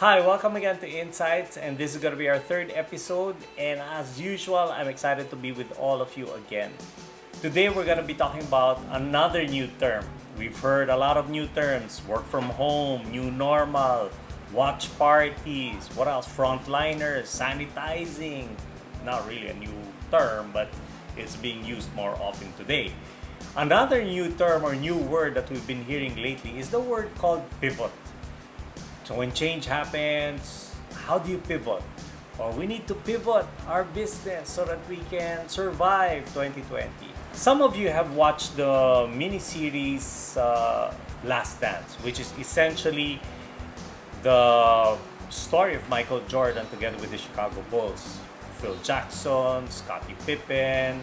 Hi, welcome again to Insights, and this is going to be our third episode. And as usual, I'm excited to be with all of you again. Today, we're going to be talking about another new term. We've heard a lot of new terms: work from home, new normal, watch parties, what else? Frontliners, sanitizing. Not really a new term, but it's being used more often today. Another new term or new word that we've been hearing lately is the word called pivot. So when change happens, how do you pivot? Or we need to pivot our business so that we can survive 2020. Some of you have watched the mini-series Last Dance, which is essentially the story of Michael Jordan together with the Chicago Bulls. Phil Jackson, Scottie Pippen,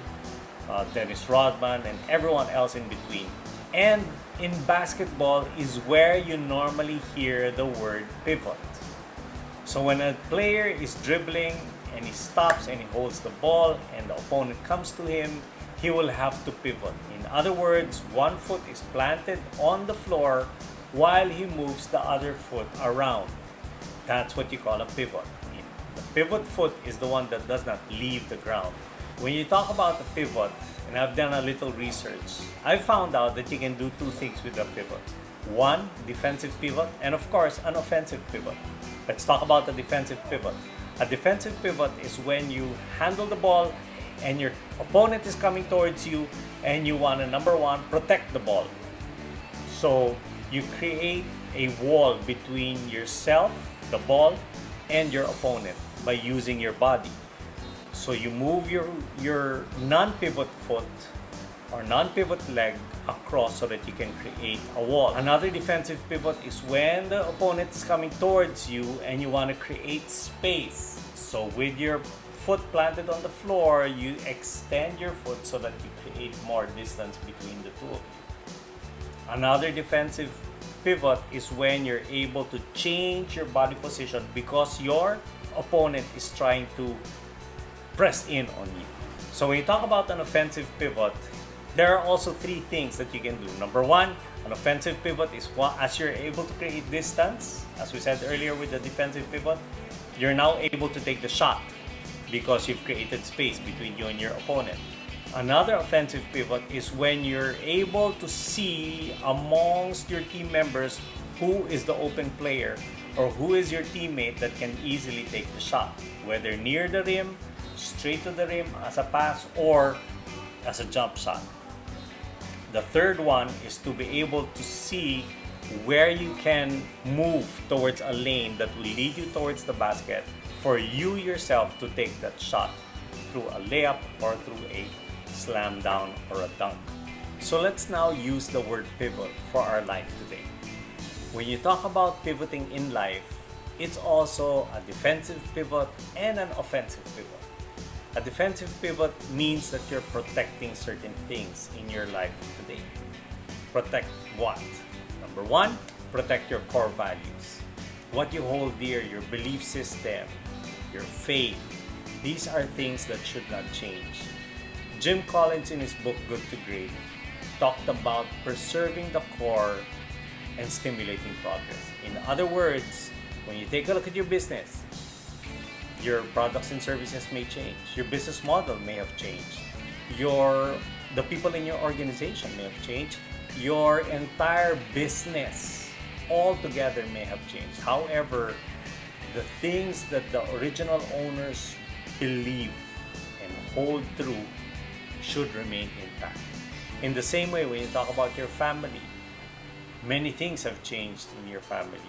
Dennis Rodman, and everyone else in between. And in basketball is where you normally hear the word pivot. So when a player is dribbling and he stops and he holds the ball and the opponent comes to him, he will have to pivot. In other words, one foot is planted on the floor while he moves the other foot around. That's what you call a pivot. The pivot foot is the one that does not leave the ground. When you talk about a pivot, and I've done a little research, I found out that you can do two things with a pivot. One, defensive pivot, and of course, an offensive pivot. Let's talk about the defensive pivot. A defensive pivot is when you handle the ball and your opponent is coming towards you and you want to, number one, protect the ball. So you create a wall between yourself, the ball, and your opponent by using your body. So you move your non-pivot foot or non-pivot leg across so that you can create a wall. Another defensive pivot is when the opponent is coming towards you and you want to create space. So with your foot planted on the floor, you extend your foot so that you create more distance between the two of you. Another defensive pivot is when you're able to change your body position because your opponent is trying to press in on you. So when you talk about an offensive pivot, there are also three things that you can do. Number one, an offensive pivot is as you're able to create distance, as we said earlier with the defensive pivot, you're now able to take the shot because you've created space between you and your opponent. Another offensive pivot is when you're able to see amongst your team members who is the open player or who is your teammate that can easily take the shot, whether near the rim, straight to the rim as a pass, or as a jump shot. The third one is to be able to see where you can move towards a lane that will lead you towards the basket for you yourself to take that shot through a layup or through a slam down or a dunk. So let's now use the word pivot for our life today. When you talk about pivoting in life, it's also a defensive pivot and an offensive pivot. A defensive pivot means that you're protecting certain things in your life today. Protect what? Number one, protect your core values. What you hold dear, your belief system, your faith. These are things that should not change. Jim Collins in his book Good to Great talked about preserving the core and stimulating progress. In other words, when you take a look at your business, your products and services may change. Your business model may have changed. The people in your organization may have changed. Your entire business altogether may have changed. However, the things that the original owners believe and hold true should remain intact. In the same way, when you talk about your family, many things have changed in your family.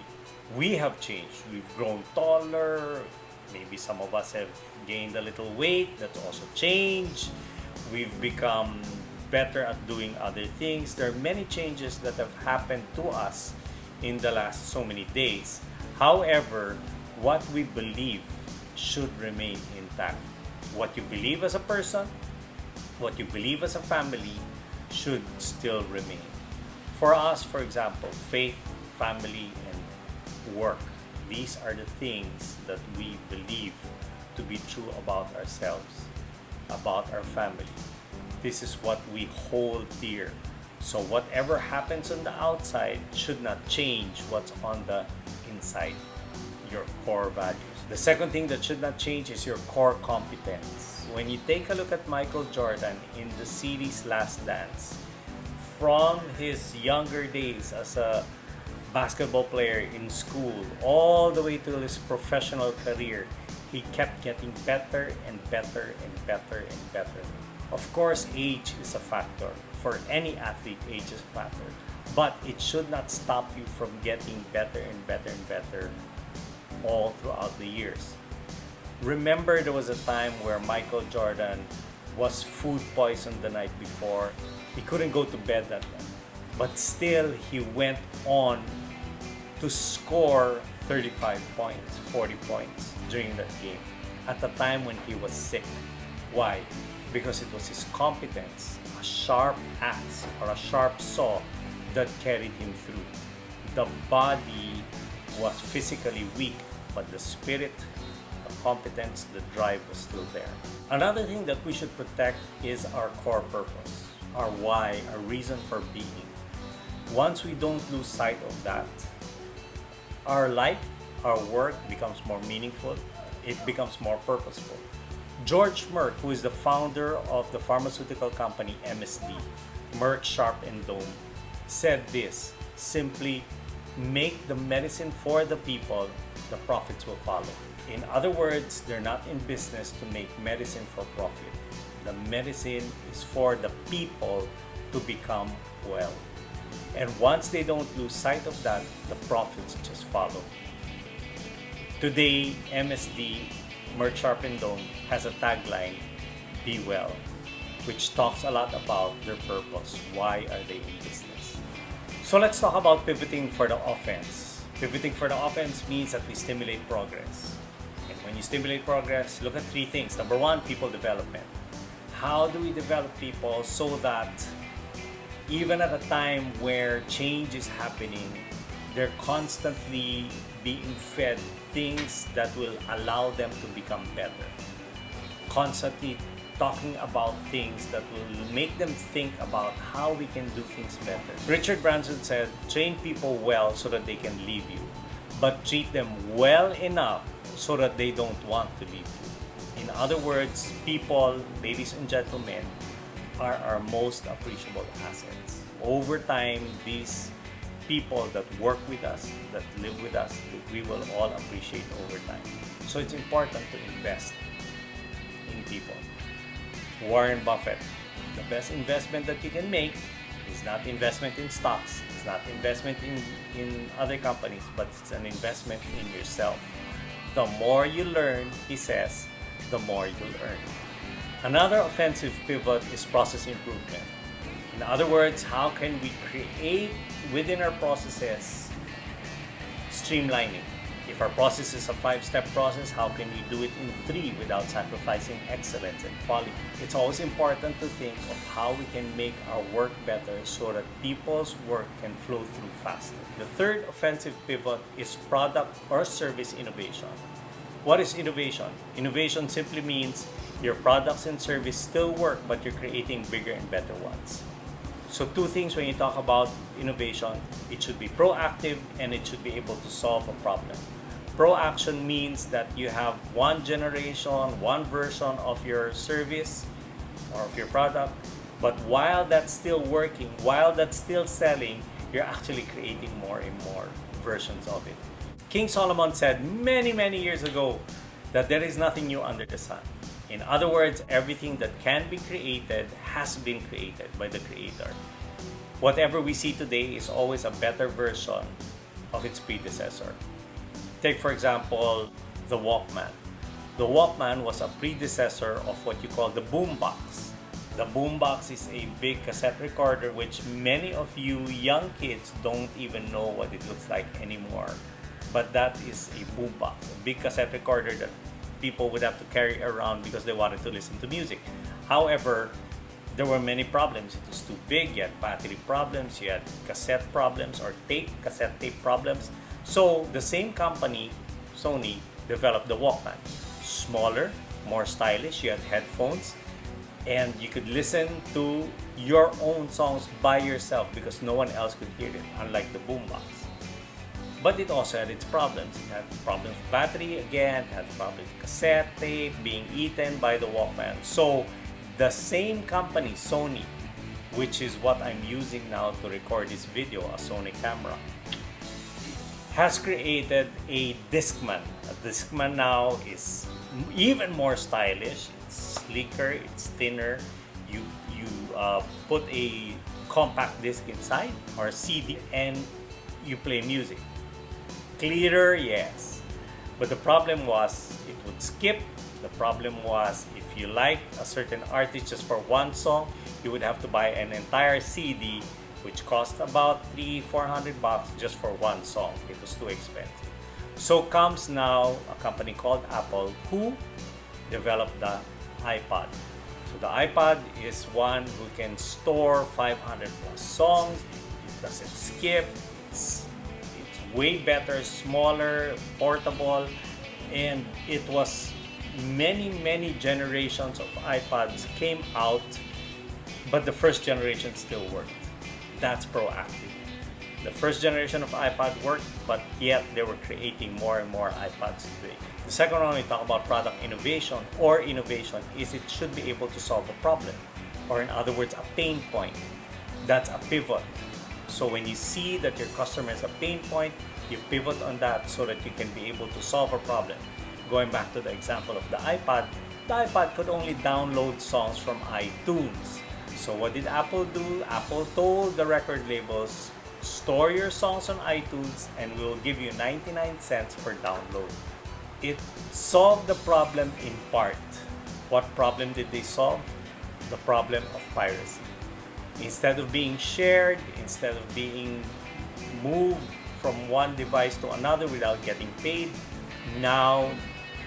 We have changed. We've grown taller. Maybe some of us have gained a little weight. That's also changed. We've become better at doing other things. There are many changes that have happened to us in the last so many days. However, what we believe should remain intact. What you believe as a person, what you believe as a family should still remain. For us, for example, faith, family, and work. These are the things that we believe to be true about ourselves, about our family. This is what we hold dear. So whatever happens on the outside should not change what's on the inside. your core values. The second thing that should not change is your core competence. When you take a look at Michael Jordan in the series Last Dance, from his younger days as a basketball player in school all the way to his professional career, he kept getting better and better and better and better. Of course, age is a factor. For any athlete, age is a factor. But it should not stop you from getting better and better and better all throughout the years. Remember, there was a time where Michael Jordan was food poisoned the night before. He couldn't go to bed that night. But still, he went on to score 35 points, 40 points during that game at the time when he was sick. Why? Because it was his competence, a sharp axe or a sharp saw that carried him through. The body was physically weak, but the spirit, the competence, the drive was still there. Another thing that we should protect is our core purpose, our why, our reason for being. Once we don't lose sight of that, our life, our work becomes more meaningful, it becomes more purposeful. George Merck, who is the founder of the pharmaceutical company MSD, Merck Sharp and Dome, said this: simply make the medicine for the people, the profits will follow. In other words, they're not in business to make medicine for profit. The medicine is for the people to become well. And once they don't lose sight of that, the profits just follow. Today, MSD, Merck Sharp and Dome, has a tagline, Be Well, which talks a lot about their purpose. Why are they in business? So let's talk about pivoting for the offense. Pivoting for the offense means that we stimulate progress. And when you stimulate progress, look at three things. Number one, people development. How do we develop people so that even at a time where change is happening, they're constantly being fed things that will allow them to become better. Constantly talking about things that will make them think about how we can do things better. Richard Branson said, train people well so that they can leave you, but treat them well enough so that they don't want to leave you. In other words, people, ladies and gentlemen, are our most appreciable assets. Over time, these people that work with us, that live with us, we will all appreciate over time. So it's important to invest in people. Warren Buffett, the best investment that you can make is not investment in stocks, it's not investment in other companies, but it's an investment in yourself. The more you learn, he says, the more you'll earn. Another offensive pivot is process improvement. In other words, how can we create within our processes streamlining? If our process is a 5-step process, how can we do it in 3 without sacrificing excellence and quality? It's always important to think of how we can make our work better so that people's work can flow through faster. The third offensive pivot is product or service innovation. What is innovation? Innovation simply means your products and service still work, but you're creating bigger and better ones. So 2 things when you talk about innovation: it should be proactive and it should be able to solve a problem. Proaction means that you have one generation, one version of your service or of your product, but while that's still working, while that's still selling, you're actually creating more and more versions of it. King Solomon said many years ago that there is nothing new under the sun. In other words, everything that can be created has been created by the Creator. Whatever we see today is always a better version of its predecessor. Take, for example, the Walkman. The Walkman was a predecessor of what you call the boombox. The boombox is a big cassette recorder which many of you young kids don't even know what it looks like anymore. But that is a boombox, a big cassette recorder that people would have to carry around because they wanted to listen to music. However, there were many problems. It was too big, you had battery problems, you had cassette problems or cassette tape problems. So the same company, Sony, developed the Walkman. Smaller, more stylish, you had headphones, and you could listen to your own songs by yourself because no one else could hear it, unlike the boombox. But it also had its problems. It had problems with battery again, it had problems with cassette tape being eaten by the Walkman. So the same company, Sony, which is what I'm using now to record this video, a Sony camera, has created a Discman. A Discman now is even more stylish, it's sleeker, it's thinner. You put a compact disc inside or a CD and you play music. Clearer, yes. But the problem was it would skip. The problem was if you liked a certain artist just for one song, you would have to buy an entire CD, which cost about $300-400 just for one song. It was too expensive. So comes now a company called Apple who developed the iPod. So the iPod is one who can store 500 plus songs. It doesn't skip. It's way better, smaller, portable, and it was many generations of iPods came out, but the first generation still worked. That's proactive. The first generation of iPod worked, but yet they were creating more and more iPods today. The second one we talk about product innovation or innovation is it should be able to solve a problem, or in other words, a pain point. That's a pivot. So when you see that your customer has a pain point, you pivot on that so that you can be able to solve a problem. Going back to the example of the iPod could only download songs from iTunes. So what did Apple do? Apple told the record labels, store your songs on iTunes and we'll give you 99 cents per download. It solved the problem in part. What problem did they solve? The problem of piracy. Instead of being shared, instead of being moved from one device to another without getting paid, now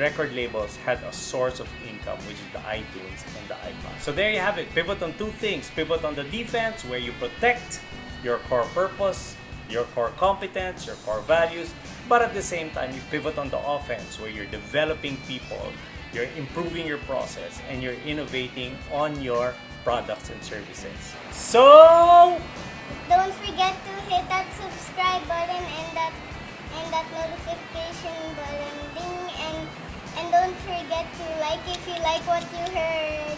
record labels had a source of income, which is the iTunes and the iPod. So there you have it. Pivot on two things. Pivot on the defense, where you protect your core purpose, your core competence, your core values, but at the same time, you pivot on the offense, where you're developing people, you're improving your process, and you're innovating on your products and services. So don't forget to hit that subscribe button and that notification button ding, and don't forget to like if you like what you heard.